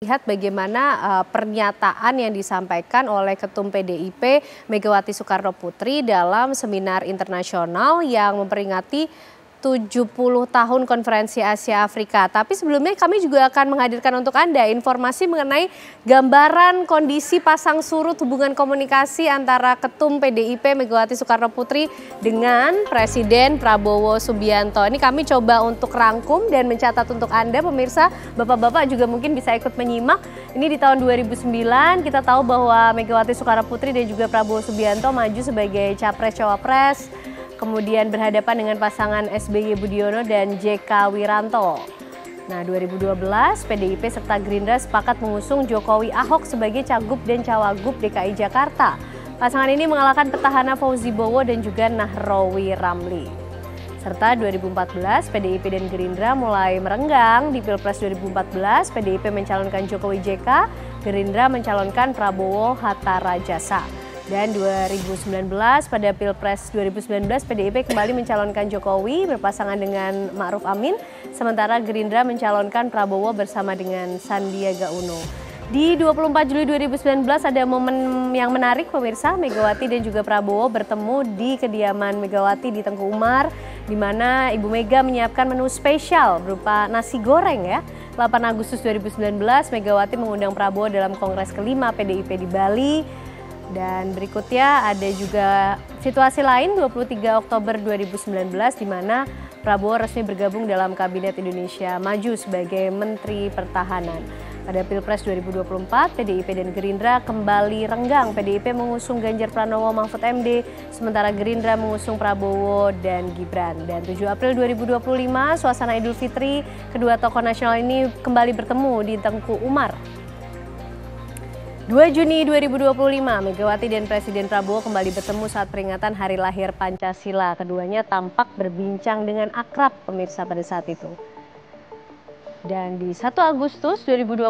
lihat bagaimana pernyataan yang disampaikan oleh Ketum PDIP Megawati Soekarno Putri dalam seminar internasional yang memperingati 70 tahun Konferensi Asia Afrika. Tapi sebelumnya kami juga akan menghadirkan untuk Anda informasi mengenai gambaran kondisi pasang surut hubungan komunikasi antara Ketum PDIP Megawati Soekarno Putri dengan Presiden Prabowo Subianto. Ini kami coba untuk rangkum dan mencatat untuk Anda pemirsa, Bapak-bapak juga mungkin bisa ikut menyimak. Ini di tahun 2009 kita tahu bahwa Megawati Soekarno Putri dan juga Prabowo Subianto maju sebagai Capres-Cawapres. Kemudian berhadapan dengan pasangan SBY Budiono dan JK Wiranto. Nah, 2012 PDIP serta Gerindra sepakat mengusung Jokowi Ahok sebagai Cagup dan Cawagup DKI Jakarta. Pasangan ini mengalahkan petahana Fauzi Bowo dan juga Nahrawi Ramli. Serta 2014 PDIP dan Gerindra mulai merenggang. Di Pilpres 2014 PDIP mencalonkan Jokowi JK, Gerindra mencalonkan Prabowo Hatta Rajasa. Dan 2019 pada Pilpres 2019 PDIP kembali mencalonkan Jokowi berpasangan dengan Ma'ruf Amin, sementara Gerindra mencalonkan Prabowo bersama dengan Sandiaga Uno. Di 24 Juli 2019 ada momen yang menarik pemirsa, Megawati dan juga Prabowo bertemu di kediaman Megawati di Tengku Umar, di mana Ibu Mega menyiapkan menu spesial berupa nasi goreng ya. 8 Agustus 2019 Megawati mengundang Prabowo dalam Kongres kelima PDIP di Bali. Dan berikutnya ada juga situasi lain 23 Oktober 2019 di mana Prabowo resmi bergabung dalam Kabinet Indonesia Maju sebagai Menteri Pertahanan. Pada Pilpres 2024 PDIP dan Gerindra kembali renggang. PDIP mengusung Ganjar Pranowo Mahfud MD, sementara Gerindra mengusung Prabowo dan Gibran. Dan 7 April 2025 suasana Idul Fitri, kedua tokoh nasional ini kembali bertemu di Tengku Umar. 2 Juni 2025, Megawati dan Presiden Prabowo kembali bertemu saat peringatan Hari Lahir Pancasila. Keduanya tampak berbincang dengan akrab pemirsa pada saat itu. Dan di 1 Agustus 2025,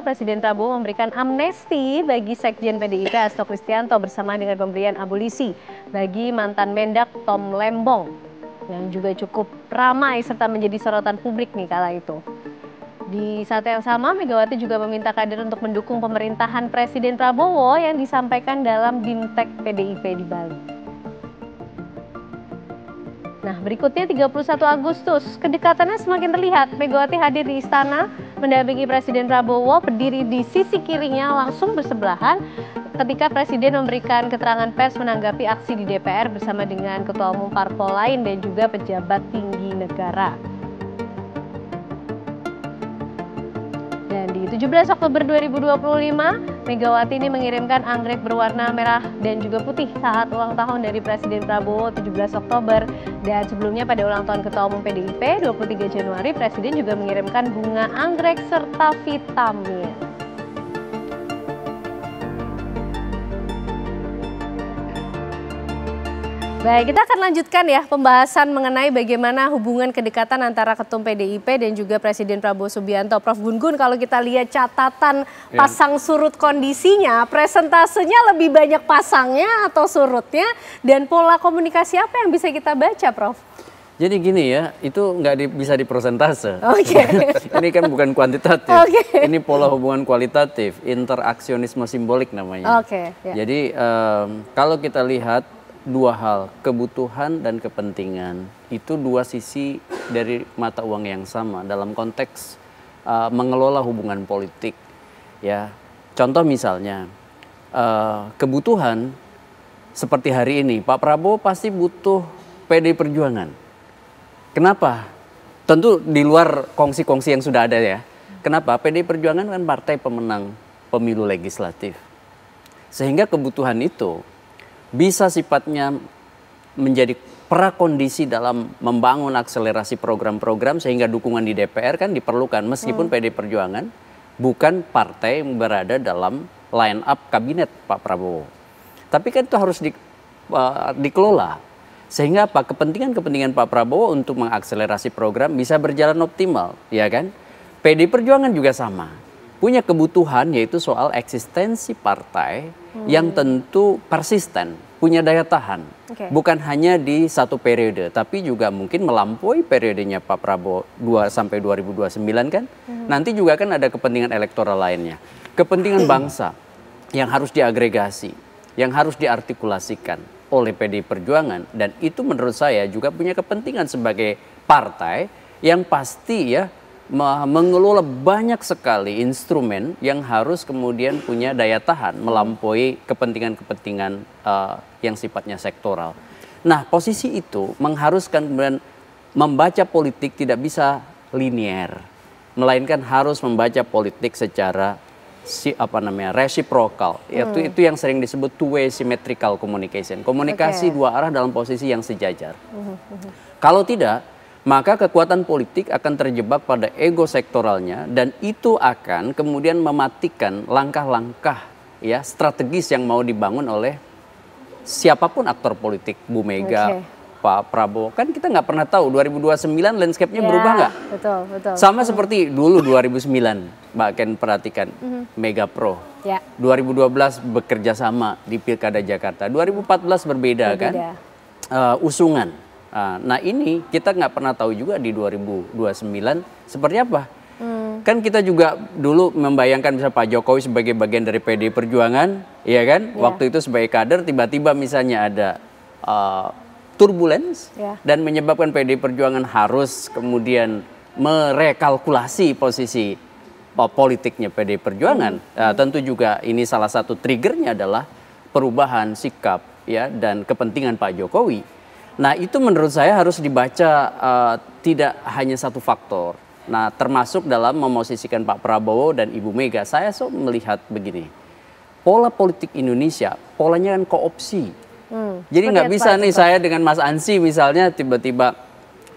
Presiden Prabowo memberikan amnesti bagi Sekjen PDIP Hasto Kristianto bersama dengan pemberian abolisi bagi mantan Mendak Tom Lembong yang juga cukup ramai serta menjadi sorotan publik nih kala itu. Di saat yang sama, Megawati juga meminta kader untuk mendukung pemerintahan Presiden Prabowo yang disampaikan dalam Bimtek PDIP di Bali. Nah, berikutnya 31 Agustus, kedekatannya semakin terlihat. Megawati hadir di istana, mendampingi Presiden Prabowo, berdiri di sisi kirinya langsung bersebelahan ketika Presiden memberikan keterangan pers menanggapi aksi di DPR bersama dengan ketua umum parpol lain dan juga pejabat tinggi negara. Dan di 17 Oktober 2025, Megawati ini mengirimkan anggrek berwarna merah dan juga putih saat ulang tahun dari Presiden Prabowo 17 Oktober. Dan sebelumnya pada ulang tahun Ketua Umum PDIP 23 Januari, Presiden juga mengirimkan bunga anggrek serta vitamin. Baik, kita akan lanjutkan ya pembahasan mengenai bagaimana hubungan kedekatan antara Ketum PDIP dan juga Presiden Prabowo Subianto. Prof Gun-Gun, kalau kita lihat catatan pasang surut kondisinya, presentasenya lebih banyak pasangnya atau surutnya, dan pola komunikasi apa yang bisa kita baca, Prof? Jadi gini ya, itu nggak bisa diprosentase. Ini kan bukan kuantitatif, ini pola hubungan kualitatif, interaksionisme simbolik namanya. Jadi kalau kita lihat, dua hal, kebutuhan dan kepentingan, itu dua sisi dari mata uang yang sama dalam konteks mengelola hubungan politik. Ya, contoh misalnya kebutuhan seperti hari ini, Pak Prabowo pasti butuh PDI Perjuangan. Kenapa? Tentu di luar kongsi-kongsi yang sudah ada ya. Kenapa? PDI Perjuangan kan partai pemenang pemilu legislatif, sehingga kebutuhan itu bisa sifatnya menjadi prakondisi dalam membangun akselerasi program-program sehingga dukungan di DPR kan diperlukan meskipun PDI Perjuangan bukan partai yang berada dalam line up kabinet Pak Prabowo. Tapi kan itu harus dikelola sehingga apa, kepentingan-kepentingan Pak Prabowo untuk mengakselerasi program bisa berjalan optimal, ya kan? PDI Perjuangan juga sama. Punya kebutuhan yaitu soal eksistensi partai yang tentu persisten, punya daya tahan. Bukan hanya di satu periode, tapi juga mungkin melampaui periodenya Pak Prabowo 2 sampai 2029 kan. Nanti juga kan ada kepentingan elektoral lainnya. Kepentingan bangsa yang harus diagregasi, yang harus diartikulasikan oleh PDI Perjuangan. Dan itu menurut saya juga punya kepentingan sebagai partai yang pasti ya mengelola banyak sekali instrumen yang harus kemudian punya daya tahan melampaui kepentingan-kepentingan yang sifatnya sektoral. Nah, posisi itu mengharuskan kemudian membaca politik tidak bisa linier, melainkan harus membaca politik secara reciprocal. Itu yang sering disebut two-way symmetrical communication. Komunikasi dua arah dalam posisi yang sejajar. Kalau tidak, maka kekuatan politik akan terjebak pada ego sektoralnya dan itu akan kemudian mematikan langkah-langkah ya strategis yang mau dibangun oleh siapapun aktor politik, Bu Mega, Pak Prabowo. Kan kita nggak pernah tahu 2029 landscape-nya berubah nggak? Betul. Sama seperti dulu 2009, Mbak Ken perhatikan, Mega Pro. 2012 bekerja sama di Pilkada Jakarta, 2014 berbeda. Kan? Usungan. Nah ini kita nggak pernah tahu juga di 2029 seperti apa. Kan kita juga dulu membayangkan bisa Pak Jokowi sebagai bagian dari PDI Perjuangan, ya kan? Waktu itu sebagai kader tiba-tiba misalnya ada turbulence dan menyebabkan PDI Perjuangan harus kemudian merekalkulasi posisi politiknya PDI Perjuangan. Tentu juga ini salah satu triggernya adalah perubahan sikap ya dan kepentingan Pak Jokowi. Nah itu menurut saya harus dibaca tidak hanya satu faktor. Nah termasuk dalam memosisikan Pak Prabowo dan Ibu Mega. Saya melihat begini, pola politik Indonesia polanya kan koopsi. Jadi nggak bisa nih saya dengan Mas Ansy misalnya tiba-tiba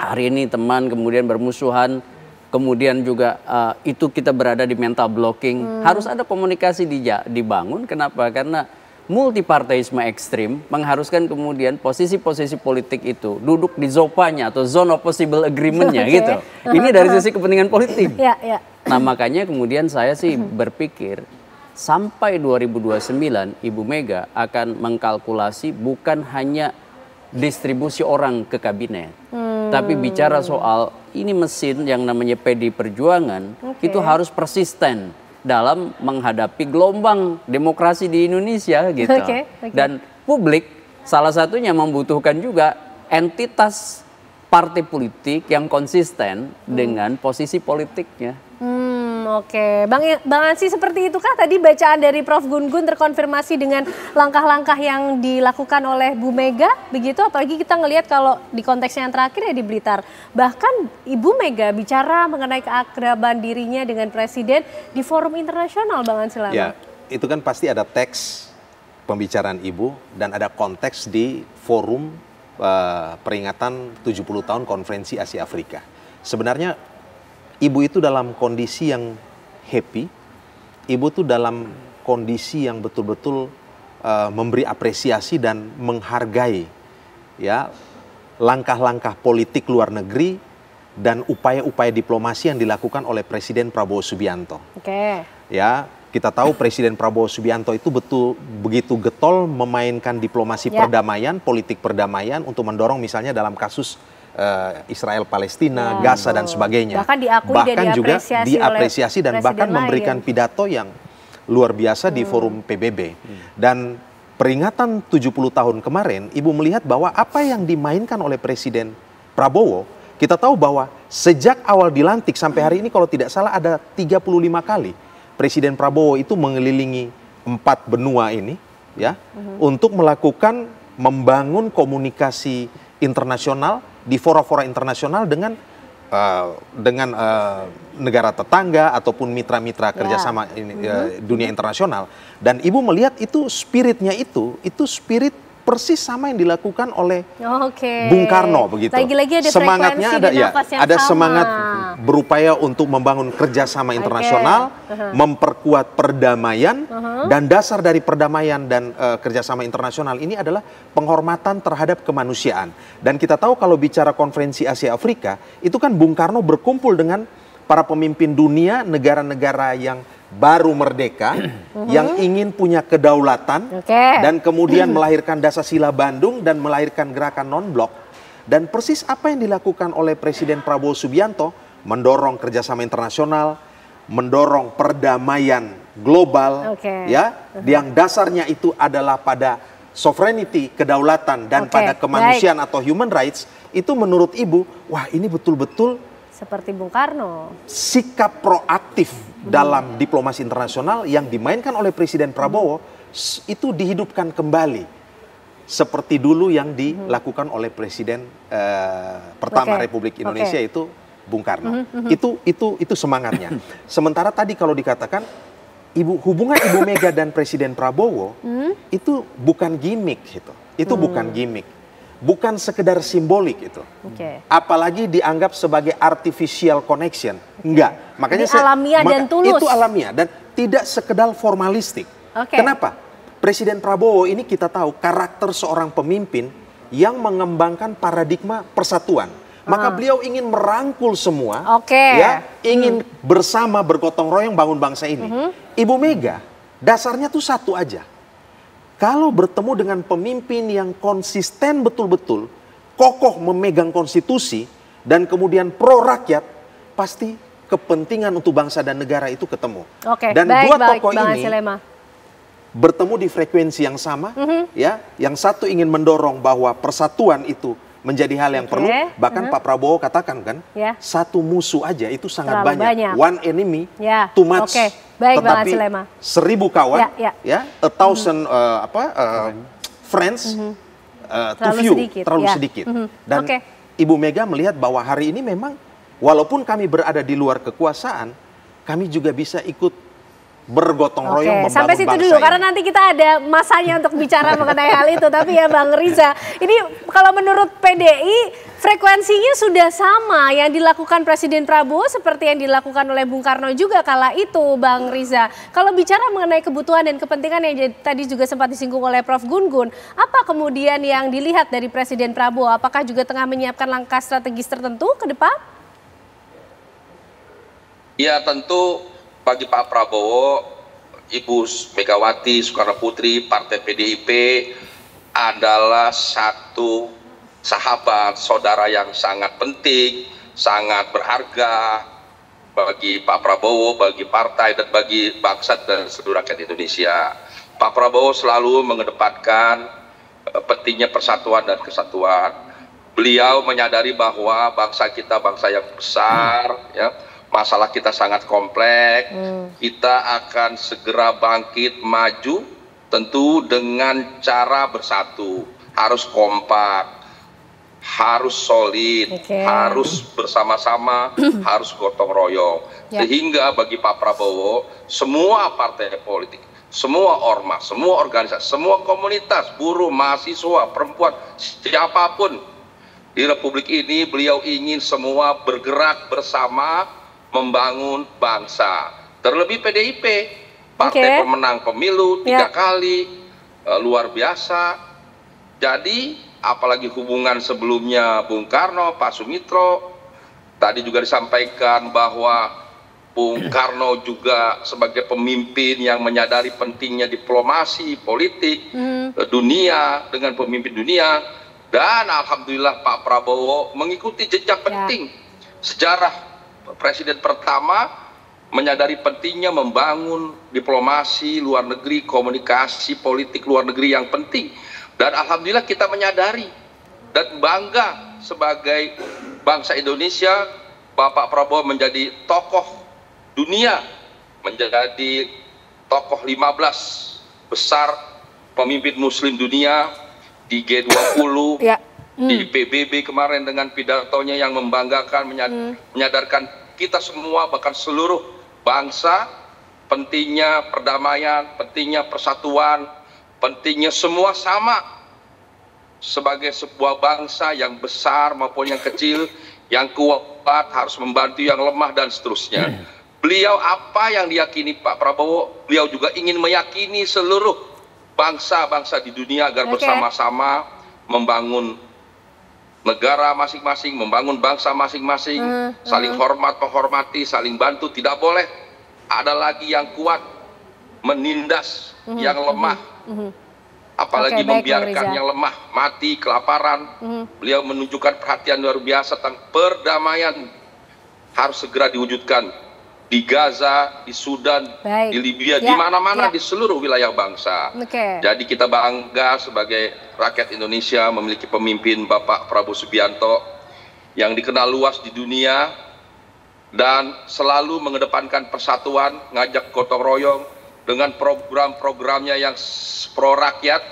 hari ini teman kemudian bermusuhan. Kemudian juga itu kita berada di mental blocking. Harus ada komunikasi dibangun. Kenapa? Karena multipartaisme ekstrim mengharuskan kemudian posisi-posisi politik itu duduk di zopanya atau zone of possible agreement-nya gitu. Ini dari sisi kepentingan politik. Nah makanya kemudian saya sih berpikir sampai 2029 Ibu Mega akan mengkalkulasi bukan hanya distribusi orang ke kabinet. Tapi bicara soal ini mesin yang namanya PDI Perjuangan itu harus persisten dalam menghadapi gelombang demokrasi di Indonesia gitu. Dan publik salah satunya membutuhkan juga entitas partai politik yang konsisten dengan posisi politiknya. Bang Ansy seperti itukah tadi bacaan dari Prof Gun-Gun terkonfirmasi dengan langkah-langkah yang dilakukan oleh Bu Mega begitu? Apalagi kita ngelihat kalau di konteksnya yang terakhir ya di Blitar, bahkan Ibu Mega bicara mengenai keakraban dirinya dengan Presiden di forum internasional, Bang Ansy. Ya, itu kan pasti ada teks pembicaraan Ibu dan ada konteks di forum peringatan 70 tahun Konferensi Asia Afrika. Sebenarnya Ibu itu dalam kondisi yang happy, Ibu tuh dalam kondisi yang betul-betul memberi apresiasi dan menghargai ya langkah-langkah politik luar negeri dan upaya-upaya diplomasi yang dilakukan oleh Presiden Prabowo Subianto. Ya, kita tahu Presiden Prabowo Subianto itu begitu getol memainkan diplomasi perdamaian, politik perdamaian untuk mendorong misalnya dalam kasus Israel-Palestina, Gaza dan sebagainya. Bahkan juga diapresiasi dan bahkan memberikan pidato yang luar biasa di forum PBB. Dan peringatan 70 tahun kemarin, Ibu melihat bahwa apa yang dimainkan oleh Presiden Prabowo, kita tahu bahwa sejak awal dilantik sampai hari ini kalau tidak salah ada 35 kali Presiden Prabowo itu mengelilingi 4 benua ini ya untuk melakukan membangun komunikasi internasional di fora-fora internasional dengan negara tetangga ataupun mitra-mitra kerjasama dunia internasional. Dan Ibu melihat itu spiritnya itu spirit persis sama yang dilakukan oleh Bung Karno begitu. Lagi-lagi ada semangatnya ada semangat berupaya untuk membangun kerjasama internasional, memperkuat perdamaian dan dasar dari perdamaian dan kerjasama internasional ini adalah penghormatan terhadap kemanusiaan. Dan kita tahu kalau bicara Konferensi Asia Afrika itu kan Bung Karno berkumpul dengan para pemimpin dunia, negara-negara yang baru merdeka, yang ingin punya kedaulatan, dan kemudian melahirkan Dasar-Sila Bandung dan melahirkan gerakan non-blok. Dan persis apa yang dilakukan oleh Presiden Prabowo Subianto, mendorong kerjasama internasional, mendorong perdamaian global, ya, yang dasarnya itu adalah pada sovereignty, kedaulatan, dan pada kemanusiaan atau human rights, itu menurut Ibu, wah ini betul-betul seperti Bung Karno. Sikap proaktif dalam diplomasi internasional yang dimainkan oleh Presiden Prabowo itu dihidupkan kembali. Seperti dulu yang dilakukan oleh Presiden pertama Republik Indonesia itu Bung Karno. Itu semangatnya. Sementara tadi kalau dikatakan hubungan Ibu Mega dan Presiden Prabowo itu bukan gimmick gitu. Itu bukan gimmick. Bukan sekedar simbolik itu. Apalagi dianggap sebagai artificial connection. Enggak. Makanya alamiah dan tulus. Itu alamiah dan tidak sekedar formalistik. Kenapa? Presiden Prabowo ini kita tahu karakter seorang pemimpin yang mengembangkan paradigma persatuan. Maka beliau ingin merangkul semua, ya, ingin bersama bergotong royong bangun bangsa ini. Ibu Mega, dasarnya tuh satu aja. Kalau bertemu dengan pemimpin yang konsisten betul-betul, kokoh memegang konstitusi, dan kemudian pro rakyat, pasti kepentingan untuk bangsa dan negara itu ketemu. Dan dua tokoh ini bertemu di frekuensi yang sama, ya, yang satu ingin mendorong bahwa persatuan itu menjadi hal yang perlu, bahkan Pak Prabowo katakan kan, satu musuh aja itu sangat banyak. One enemy, too much. Tetapi 1000 kawan, ya, 1000 friends, too few, terlalu sedikit. Dan Ibu Mega melihat bahwa hari ini memang, walaupun kami berada di luar kekuasaan, kami juga bisa ikut bergotong royong membangun sampai situ dulu, karena nanti kita ada masanya untuk bicara mengenai hal itu. Tapi ya Bang Riza, ini kalau menurut PDI frekuensinya sudah sama yang dilakukan Presiden Prabowo seperti yang dilakukan oleh Bung Karno juga kala itu, Bang Riza. Kalau bicara mengenai kebutuhan dan kepentingan yang tadi juga sempat disinggung oleh Prof. Gun-Gun, apa kemudian yang dilihat dari Presiden Prabowo? Apakah juga tengah menyiapkan langkah strategis tertentu ke depan? Ya, tentu bagi Pak Prabowo, Ibu Megawati Soekarno Putri, Partai PDIP adalah satu sahabat, saudara yang sangat penting, sangat berharga bagi Pak Prabowo, bagi partai, dan bagi bangsa dan seluruh rakyat Indonesia. Pak Prabowo selalu mengedepankan pentingnya persatuan dan kesatuan. Beliau menyadari bahwa bangsa kita bangsa yang besar, ya. Masalah kita sangat kompleks, kita akan segera bangkit maju tentu dengan cara bersatu, harus kompak, harus solid, harus bersama-sama, harus gotong royong. Sehingga bagi Pak Prabowo, semua partai politik, semua ormas, semua organisasi, semua komunitas, buruh, mahasiswa, perempuan, siapapun di Republik ini, beliau ingin semua bergerak bersama membangun bangsa. Terlebih PDIP, partai pemenang pemilu 3 kali, luar biasa. Jadi apalagi hubungan sebelumnya Bung Karno, Pak Sumitro, tadi juga disampaikan bahwa Bung Karno juga sebagai pemimpin yang menyadari pentingnya diplomasi politik dunia dengan pemimpin dunia, dan alhamdulillah Pak Prabowo mengikuti jejak penting sejarah Presiden pertama menyadari pentingnya membangun diplomasi luar negeri, komunikasi politik luar negeri yang penting. Dan alhamdulillah kita menyadari dan bangga sebagai bangsa Indonesia, Bapak Prabowo menjadi tokoh dunia, menjadi tokoh 15 besar pemimpin muslim dunia di G20, di PBB kemarin dengan pidatonya yang membanggakan, menyadarkan kita semua, bahkan seluruh bangsa, pentingnya perdamaian, pentingnya persatuan, pentingnya semua sama sebagai sebuah bangsa yang besar maupun yang kecil, yang kuat harus membantu yang lemah dan seterusnya. Beliau apa yang diyakini Pak Prabowo, beliau juga ingin meyakini seluruh bangsa-bangsa di dunia agar bersama-sama membangun negara masing-masing, membangun bangsa masing-masing, saling hormat, menghormati, saling bantu. Tidak boleh ada lagi yang kuat menindas yang lemah. Apalagi membiarkan yang lemah mati kelaparan. Beliau menunjukkan perhatian luar biasa tentang perdamaian harus segera diwujudkan di Gaza, di Sudan, di Libya, di mana-mana di seluruh wilayah bangsa. Jadi kita bangga sebagai rakyat Indonesia memiliki pemimpin Bapak Prabowo Subianto yang dikenal luas di dunia dan selalu mengedepankan persatuan, ngajak gotong royong dengan program-programnya yang pro rakyat.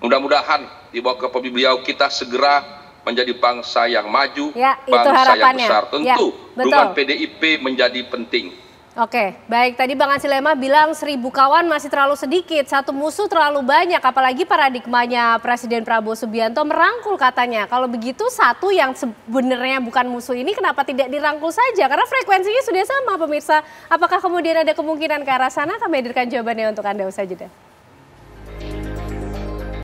Mudah-mudahan di bawah kepemimpinan beliau kita segera menjadi bangsa yang maju, bangsa yang besar. Tentu dukungan PDIP menjadi penting. Oke, baik. Tadi Bang Ansi Lema bilang 1000 kawan masih terlalu sedikit, satu musuh terlalu banyak. Apalagi paradigmanya Presiden Prabowo Subianto merangkul katanya. Kalau begitu satu yang sebenarnya bukan musuh ini kenapa tidak dirangkul saja? Karena frekuensinya sudah sama pemirsa. Apakah kemudian ada kemungkinan ke arah sana? Kami hadirkan jawabannya untuk Anda usai jeda.